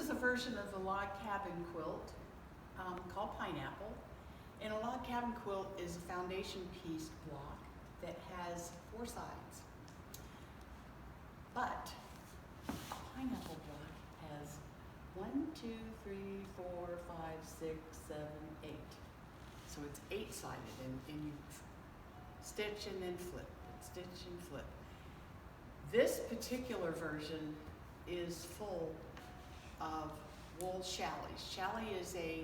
is a version of the log cabin quilt called Pineapple. And a log cabin quilt is a foundation piece block that has 4 sides. But a pineapple block has 1, 2, 3, 4, 5, 6, 7, 8. So it's 8-sided, and you stitch and then flip, and stitch and flip. This particular version is full of wool challies. Challis is a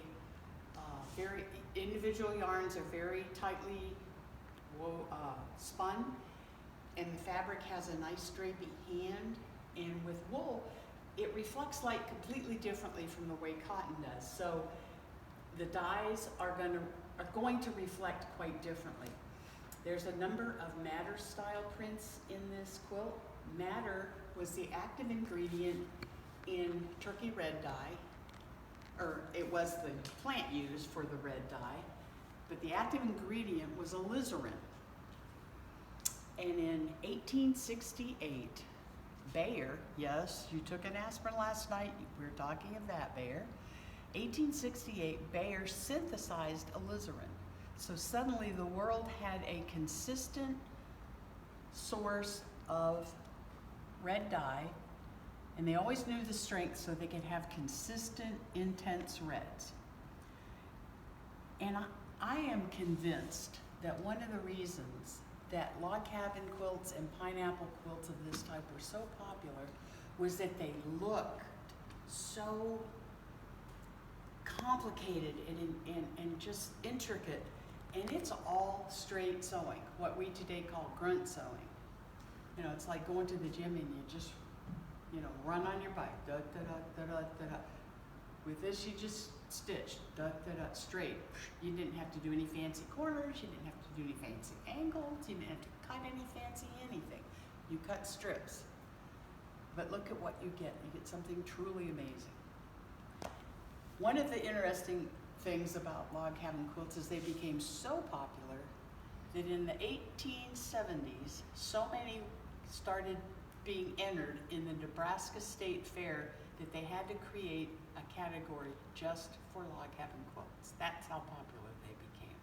very, individual yarns are very tightly spun, and the fabric has a nice drapey hand, and with wool, it reflects light completely differently from the way cotton does. So the dyes are going to reflect quite differently. There's a number of madder style prints in this quilt. Madder was the active ingredient in turkey red dye, or it was the plant used for the red dye, but the active ingredient was alizarin. And in 1868, Bayer, yes, you took an aspirin last night, we were talking of that, Bayer. 1868, Bayer synthesized alizarin. So suddenly the world had a consistent source of red dye, and they always knew the strength so they could have consistent, intense reds. And I am convinced that one of the reasons that log cabin quilts and pineapple quilts of this type were so popular was that they looked so complicated and just intricate, and it's all straight sewing, what we today call grunt sewing. You know, it's like going to the gym and you just, you know, run on your bike, da da da da da da da. With this, you just stitch, da da da, straight. You didn't have to do any fancy corners, you didn't have to do any fancy angles, you didn't have to cut any fancy anything. You cut strips. But look at what you get. You get something truly amazing. One of the interesting things about log cabin quilts is they became so popular that in the 1870s, so many started being entered in the Nebraska State Fair that they had to create a category just for log cabin quilts. That's how popular they became.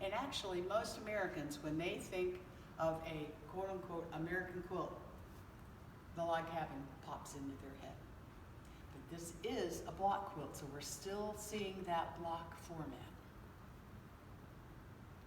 And actually, most Americans, when they think of a quote-unquote American quilt, the log cabin pops into their head. But this is a block quilt, so we're still seeing that block format.